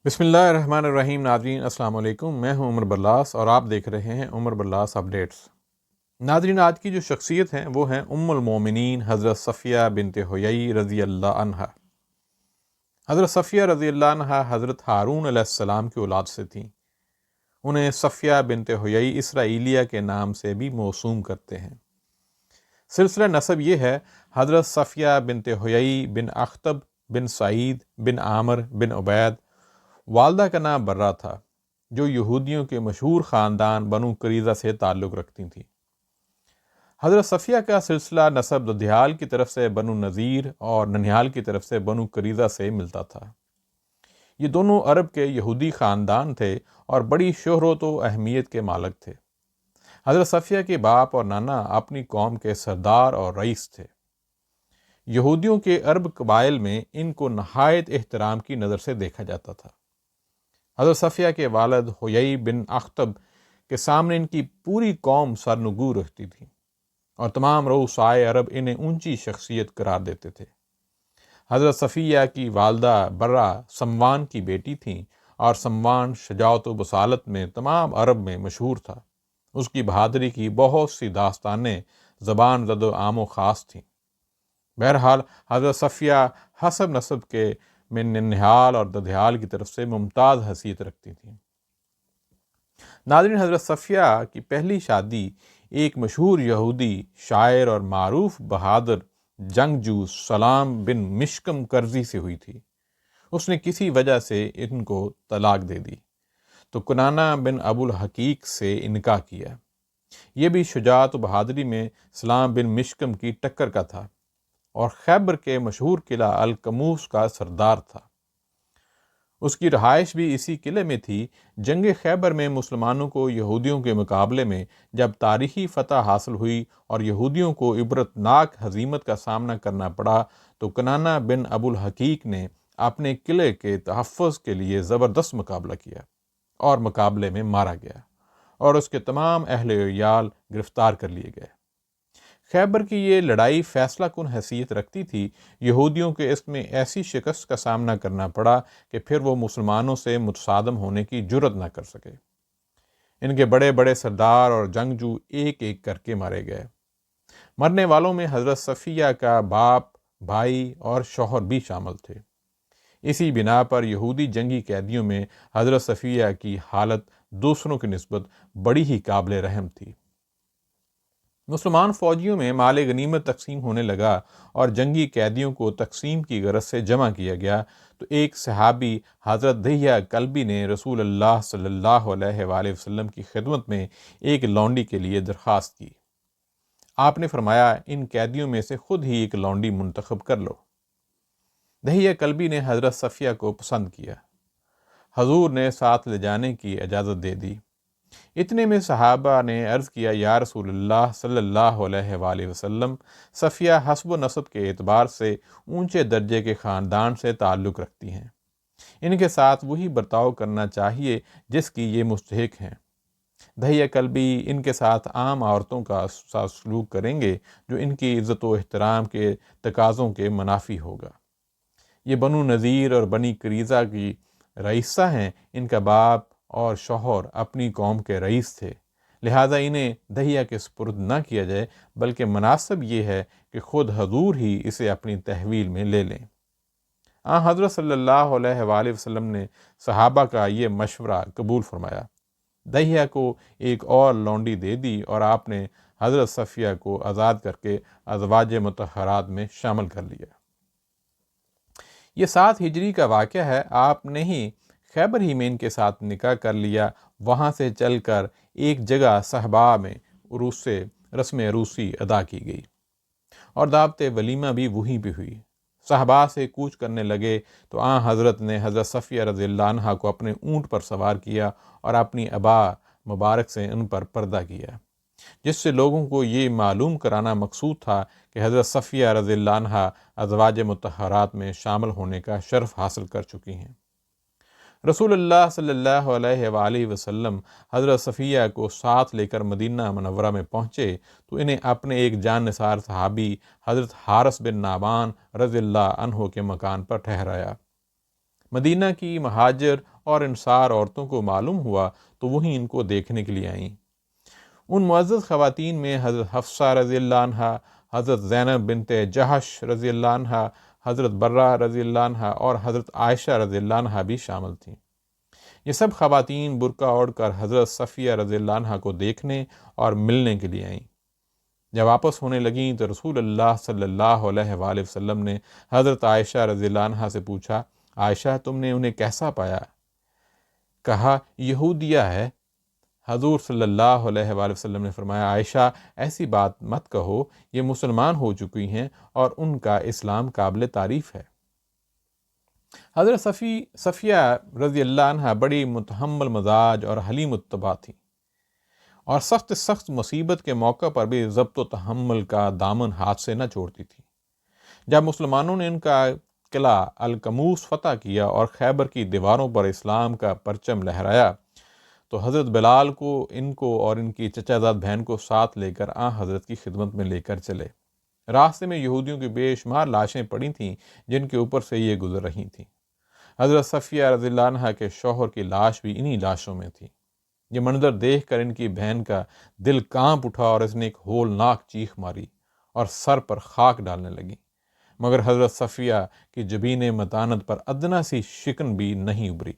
بسم اللہ الرحمن الرحیم۔ ناظرین السلام علیکم، میں ہوں عمر برلاس اور آپ دیکھ رہے ہیں عمر برلاس اپڈیٹس۔ ناظرین، آج کی جو شخصیت ہیں وہ ہیں ام المومنین حضرت صفیہ بنت حیی رضی اللہ عنہا۔ حضرت صفیہ رضی اللہ عنہا حضرت ہارون علیہ السلام کی اولاد سے تھیں۔ انہیں صفیہ بنت حیی اسرائیلیہ کے نام سے بھی موسوم کرتے ہیں۔ سلسلہ نسب یہ ہے: حضرت صفیہ بنت حیی بن اخطب بن سعید بن عامر بن عبید۔ والدہ کا نام برہ تھا، جو یہودیوں کے مشہور خاندان بنو قریظہ سے تعلق رکھتی تھیں۔ حضرت صفیہ کا سلسلہ نسب ددھیال کی طرف سے بنو نذیر اور ننھیال کی طرف سے بنو قریظہ سے ملتا تھا۔ یہ دونوں عرب کے یہودی خاندان تھے اور بڑی شہرت و اہمیت کے مالک تھے۔ حضرت صفیہ کے باپ اور نانا اپنی قوم کے سردار اور رئیس تھے۔ یہودیوں کے عرب قبائل میں ان کو نہایت احترام کی نظر سے دیکھا جاتا تھا۔ حضرت صفیہ کے والد حیی بن اخطب کے سامنے ان کی پوری قوم سرنگو رکھتی تھی اور تمام رؤسائے عرب انہیں اونچی شخصیت قرار دیتے تھے۔ حضرت صفیہ کی والدہ برہ سموان کی بیٹی تھیں اور سموان شجاعت و بصالت میں تمام عرب میں مشہور تھا۔ اس کی بہادری کی بہت سی داستانیں زبان زد و عام و خاص تھیں۔ بہرحال حضرت صفیہ حسب نسب کے میں ننھیال اور ددھیال کی طرف سے ممتاز حیثیت رکھتی تھیں۔ ناظرین، حضرت صفیہ کی پہلی شادی ایک مشہور یہودی شاعر اور معروف بہادر جنگجو سلام بن مشکم کرزی سے ہوئی تھی۔ اس نے کسی وجہ سے ان کو طلاق دے دی تو کنانہ بن ابو الحقیق سے نکاح کیا۔ یہ بھی شجاعت و بہادری میں سلام بن مشکم کی ٹکر کا تھا اور خیبر کے مشہور قلعہ القموس کا سردار تھا۔ اس کی رہائش بھی اسی قلعے میں تھی۔ جنگ خیبر میں مسلمانوں کو یہودیوں کے مقابلے میں جب تاریخی فتح حاصل ہوئی اور یہودیوں کو عبرتناک ہزیمت کا سامنا کرنا پڑا تو کنانہ بن ابو الحقیق نے اپنے قلعے کے تحفظ کے لیے زبردست مقابلہ کیا اور مقابلے میں مارا گیا اور اس کے تمام اہل و عیال گرفتار کر لیے گئے۔ خیبر کی یہ لڑائی فیصلہ کن حیثیت رکھتی تھی۔ یہودیوں کے اس میں ایسی شکست کا سامنا کرنا پڑا کہ پھر وہ مسلمانوں سے متصادم ہونے کی جرت نہ کر سکے۔ ان کے بڑے بڑے سردار اور جنگجو ایک ایک کر کے مارے گئے۔ مرنے والوں میں حضرت صفیہ کا باپ، بھائی اور شوہر بھی شامل تھے۔ اسی بنا پر یہودی جنگی قیدیوں میں حضرت صفیہ کی حالت دوسروں کی نسبت بڑی ہی قابل رحم تھی۔ مسلمان فوجیوں میں مال غنیمت تقسیم ہونے لگا اور جنگی قیدیوں کو تقسیم کی غرض سے جمع کیا گیا تو ایک صحابی حضرت دحیہ کلبی نے رسول اللہ صلی اللہ علیہ وآلہ وسلم کی خدمت میں ایک لونڈی کے لیے درخواست کی۔ آپ نے فرمایا، ان قیدیوں میں سے خود ہی ایک لونڈی منتخب کر لو۔ دحیہ کلبی نے حضرت صفیہ کو پسند کیا۔ حضور نے ساتھ لے جانے کی اجازت دے دی۔ اتنے میں صحابہ نے عرض کیا، یا رسول اللہ صلی اللہ علیہ وآلہ وسلم، صفیہ حسب و نسب کے اعتبار سے اونچے درجے کے خاندان سے تعلق رکھتی ہیں۔ ان کے ساتھ وہی برتاؤ کرنا چاہیے جس کی یہ مستحق ہیں۔ دحیہ کلبی ان کے ساتھ عام عورتوں کا سلوک کریں گے جو ان کی عزت و احترام کے تقاضوں کے منافی ہوگا۔ یہ بنو نذیر اور بنی قریظہ کی رئیسہ ہیں۔ ان کا باپ اور شوہر اپنی قوم کے رئیس تھے، لہٰذا انہیں دحیہ کے سپرد نہ کیا جائے، بلکہ مناسب یہ ہے کہ خود حضور ہی اسے اپنی تحویل میں لے لیں۔ حضرت صلی اللہ علیہ وآلہ وسلم نے صحابہ کا یہ مشورہ قبول فرمایا، دحیہ کو ایک اور لونڈی دے دی اور آپ نے حضرت صفیہ کو آزاد کر کے ازواج مطہرات میں شامل کر لیا۔ یہ 7 ہجری کا واقعہ ہے۔ آپ نے ہی خیبر ہی میں ان کے ساتھ نکاح کر لیا۔ وہاں سے چل کر ایک جگہ صحبا میں عروس سے رسم عروسی ادا کی گئی اور دعوت ولیمہ بھی وہیں پہ ہوئی۔ صحبا سے کوچ کرنے لگے تو حضرت نے حضرت صفیہ رضی اللہ عنہا کو اپنے اونٹ پر سوار کیا اور اپنی ابا مبارک سے ان پر پردہ کیا، جس سے لوگوں کو یہ معلوم کرانا مقصود تھا کہ حضرت صفیہ رضی اللہ عنہا ازواج مطہرات میں شامل ہونے کا شرف حاصل کر چکی ہیں۔ رسول اللہ صلی اللہ علیہ وآلہ وسلم حضرت صفیہ کو ساتھ لے کر مدینہ منورہ میں پہنچے تو انہیں اپنے ایک جان نثار صحابی حضرت حارث بن نعمان رضی اللہ عنہ کے مکان پر ٹھہرایا۔ مدینہ کی مہاجر اور انصار عورتوں کو معلوم ہوا تو وہیں ان کو دیکھنے کے لیے آئیں۔ ان معزز خواتین میں حضرت حفصہ رضی اللہ عنہ، حضرت زینب بنت جہش رضی اللہ عنہ، حضرت برہ رضی اللہ عنہ اور حضرت عائشہ رضی اللہ عنہ بھی شامل تھیں۔ یہ سب خواتین برقع اوڑھ کر حضرت صفیہ رضی اللہ عنہ کو دیکھنے اور ملنے کے لیے آئیں۔ جب واپس ہونے لگیں تو رسول اللہ صلی اللہ علیہ وآلہ وسلم نے حضرت عائشہ رضی اللہ عنہ سے پوچھا، عائشہ تم نے انہیں کیسا پایا؟ کہا یہودیہ ہے۔ حضور صلی اللہ علیہ وآلہ وسلم نے فرمایا، عائشہ ایسی بات مت کہو، یہ مسلمان ہو چکی ہیں اور ان کا اسلام قابل تعریف ہے۔ حضرت صفیہ رضی اللہ عنہ بڑی متحمل مزاج اور حلیم الطبع تھی، اور سخت مصیبت کے موقع پر بھی ضبط و تحمل کا دامن ہاتھ سے نہ چھوڑتی تھی۔ جب مسلمانوں نے ان کا قلعہ القموس فتح کیا اور خیبر کی دیواروں پر اسلام کا پرچم لہرایا تو حضرت بلال کو، ان کو اور ان کی چچا زاد بہن کو ساتھ لے کر حضرت کی خدمت میں لے کر چلے۔ راستے میں یہودیوں کی بے شمار لاشیں پڑی تھیں جن کے اوپر سے یہ گزر رہی تھیں۔ حضرت صفیہ رضی اللہ عنہ کے شوہر کی لاش بھی انہی لاشوں میں تھی۔ یہ منظر دیکھ کر ان کی بہن کا دل کانپ اٹھا اور اس نے ایک ہولناک چیخ ماری اور سر پر خاک ڈالنے لگی، مگر حضرت صفیہ کی جبین متانت پر ادنا سی شکن بھی نہیں ابھری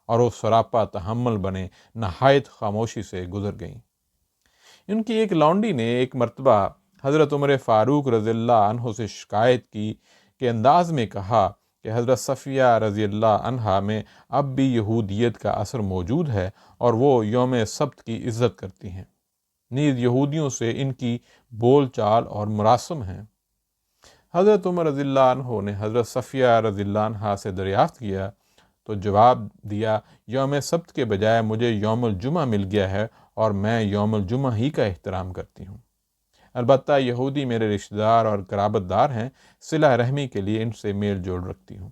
اور وہ سراپا تحمل بنے نہایت خاموشی سے گزر گئیں۔ ان کی ایک لونڈی نے ایک مرتبہ حضرت عمر فاروق رضی اللہ عنہ سے شکایت کی کہ انداز میں کہا کہ حضرت صفیہ رضی اللہ عنہ میں اب بھی یہودیت کا اثر موجود ہے اور وہ یوم سبت کی عزت کرتی ہیں، نیز یہودیوں سے ان کی بول چال اور مراسم ہیں۔ حضرت عمر رضی اللہ عنہ نے حضرت صفیہ رضی اللہ عنہ سے دریافت کیا تو جواب دیا، یوم سبت کے بجائے مجھے یوم الجمعہ مل گیا ہے اور میں یوم الجمعہ ہی کا احترام کرتی ہوں۔ البتہ یہودی میرے رشتہ دار اور قرابت دار ہیں، صلہ رحمی کے لیے ان سے میل جوڑ رکھتی ہوں۔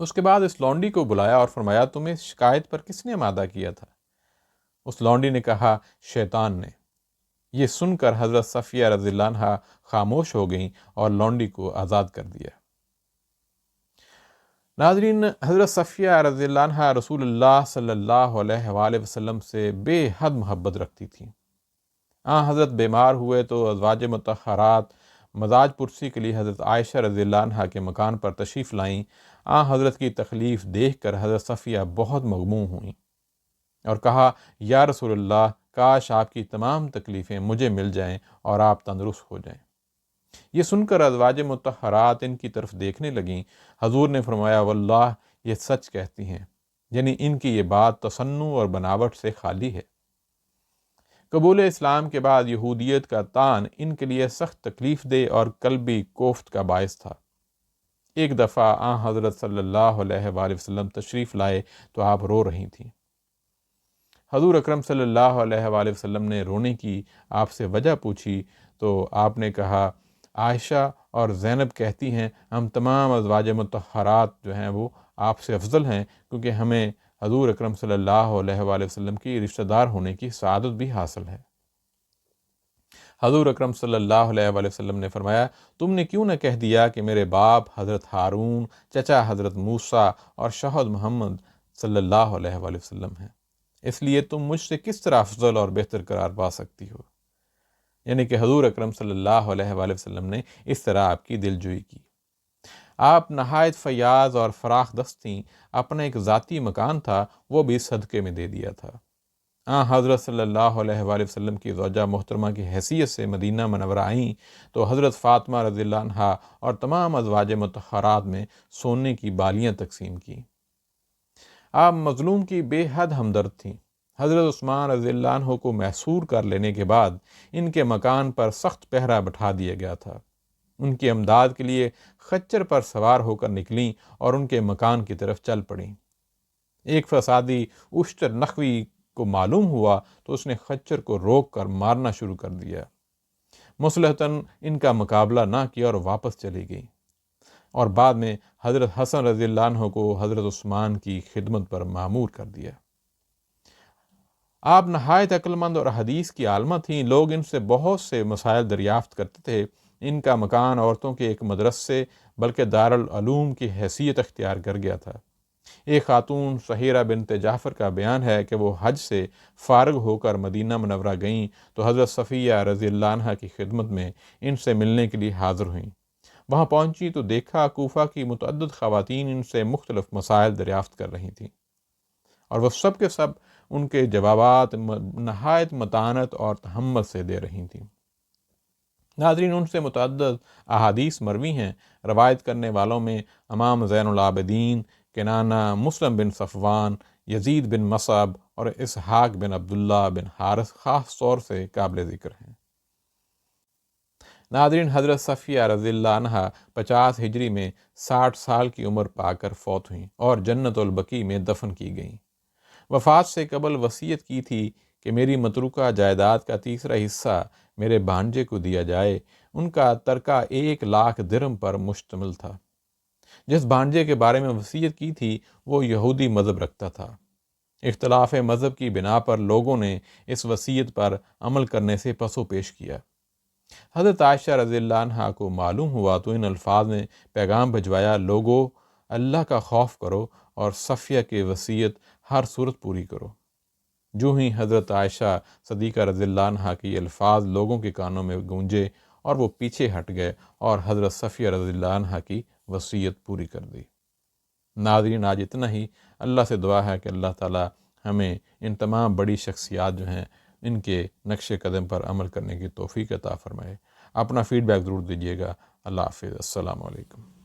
اس کے بعد اس لونڈی کو بلایا اور فرمایا، تمہیں اس شکایت پر کس نے آمادہ کیا تھا؟ اس لونڈی نے کہا، شیطان نے۔ یہ سن کر حضرت صفیہ رضی اللہ عنہ خاموش ہو گئیں اور لونڈی کو آزاد کر دیا۔ ناظرین، حضرت صفیہ رضی اللہ عنہ رسول اللہ صلی اللہ علیہ وآلہ وسلم سے بے حد محبت رکھتی تھیں۔ حضرت بیمار ہوئے تو ازواج مطہرات مزاج پرسی کے لیے حضرت عائشہ رضی اللہ عنہ کے مکان پر تشریف لائیں۔ حضرت کی تکلیف دیکھ کر حضرت صفیہ بہت مغموم ہوئیں اور کہا، یا رسول اللہ، کاش آپ کی تمام تکلیفیں مجھے مل جائیں اور آپ تندرست ہو جائیں۔ یہ سن کر ازواج مطہرات ان کی طرف دیکھنے لگیں۔ حضور نے فرمایا، واللہ یہ سچ کہتی ہیں، یعنی ان کی یہ بات تصنع اور بناوٹ سے خالی ہے۔ قبول اسلام کے بعد یہودیت کا طعن ان کے لیے سخت تکلیف دہ اور قلبی کوفت کا باعث تھا۔ ایک دفعہ حضرت صلی اللہ علیہ وآلہ وسلم تشریف لائے تو آپ رو رہی تھیں۔ حضور اکرم صلی اللہ علیہ وآلہ وسلم نے رونے کی آپ سے وجہ پوچھی تو آپ نے کہا، عائشہ اور زینب کہتی ہیں ہم تمام ازواج مطہرات جو ہیں وہ آپ سے افضل ہیں، کیونکہ ہمیں حضور اکرم صلی اللہ علیہ وآلہ وسلم کی رشتہ دار ہونے کی سعادت بھی حاصل ہے۔ حضور اکرم صلی اللہ علیہ وآلہ وسلم نے فرمایا، تم نے کیوں نہ کہہ دیا کہ میرے باپ حضرت ہارون، چچا حضرت موسیٰ اور شہد محمد صلی اللہ علیہ وآلہ وسلم ہیں، اس لیے تم مجھ سے کس طرح افضل اور بہتر قرار پا سکتی ہو؟ یعنی کہ حضور اکرم صلی اللہ علیہ وآلہ وسلم نے اس طرح آپ کی دلجوئی کی۔ آپ نہایت فیاض اور فراخ دست تھیں، اپنا ایک ذاتی مکان تھا وہ بھی صدقے میں دے دیا تھا۔ حضرت صلی اللہ علیہ وآلہ وسلم کی زوجہ محترمہ کی حیثیت سے مدینہ منورہ آئیں تو حضرت فاطمہ رضی اللہ عنہا اور تمام ازواج مطہرات میں سونے کی بالیاں تقسیم کی۔ آپ مظلوم کی بے حد ہمدرد تھیں۔ حضرت عثمان رضی اللہ عنہ کو محصور کر لینے کے بعد ان کے مکان پر سخت پہرہ بٹھا دیا گیا تھا۔ ان کی امداد کے لیے خچر پر سوار ہو کر نکلیں اور ان کے مکان کی طرف چل پڑیں۔ ایک فسادی اشتر نخوی کو معلوم ہوا تو اس نے خچر کو روک کر مارنا شروع کر دیا۔ مصلحتاً ان کا مقابلہ نہ کیا اور واپس چلی گئی، اور بعد میں حضرت حسن رضی اللہ عنہ کو حضرت عثمان کی خدمت پر مامور کر دیا۔ آپ نہایت عقل مند اور حدیث کی عالمہ تھیں، لوگ ان سے بہت سے مسائل دریافت کرتے تھے۔ ان کا مکان عورتوں کے ایک مدرسے بلکہ دارالعلوم کی حیثیت اختیار کر گیا تھا۔ ایک خاتون سہیرہ بنت جعفر کا بیان ہے کہ وہ حج سے فارغ ہو کر مدینہ منورہ گئیں تو حضرت صفیہ رضی اللہ عنہ کی خدمت میں ان سے ملنے کے لیے حاضر ہوئیں۔ وہاں پہنچی تو دیکھا کوفہ کی متعدد خواتین ان سے مختلف مسائل دریافت کر رہی تھیں، اور وہ سب کے سب ان کے جوابات نہایت متانت اور تحمل سے دے رہی تھیں۔ ناظرین، ان سے متعدد احادیث مروی ہیں۔ روایت کرنے والوں میں امام زین العابدین، کنانہ، مسلم بن صفوان، یزید بن مصعب اور اسحاق بن عبداللہ بن حارث خاص طور سے قابل ذکر ہیں۔ ناظرین، حضرت صفیہ رضی اللہ عنہ 50 ہجری میں 60 سال کی عمر پا کر فوت ہوئیں اور جنت البقیع میں دفن کی گئیں۔ وفات سے قبل وصیت کی تھی کہ میری متروکہ جائیداد کا تیسرا حصہ میرے بھانجے کو دیا جائے۔ ان کا ترکہ 1,00,000 درہم پر مشتمل تھا۔ جس بھانجے کے بارے میں وصیت کی تھی وہ یہودی مذہب رکھتا تھا۔ اختلاف مذہب کی بنا پر لوگوں نے اس وصیت پر عمل کرنے سے پسو پیش کیا۔ حضرت عائشہ رضی اللہ عنہا کو معلوم ہوا تو ان الفاظ میں پیغام بھجوایا، لوگو، اللہ کا خوف کرو اور صفیہ کی وصیت ہر صورت پوری کرو۔ جو ہی حضرت عائشہ صدیقہ رضی اللہ عنہا کی الفاظ لوگوں کے کانوں میں گونجے اور وہ پیچھے ہٹ گئے اور حضرت صفیہ رضی اللہ عنہا کی وصیت پوری کر دی۔ ناظرین، آج اتنا ہی۔ اللہ سے دعا ہے کہ اللہ تعالی ہمیں ان تمام بڑی شخصیات جو ہیں ان کے نقش قدم پر عمل کرنے کی توفیق عطا فرمائے۔ اپنا فیڈ بیک ضرور دیجیے گا۔ اللہ حافظ۔ السلام علیکم۔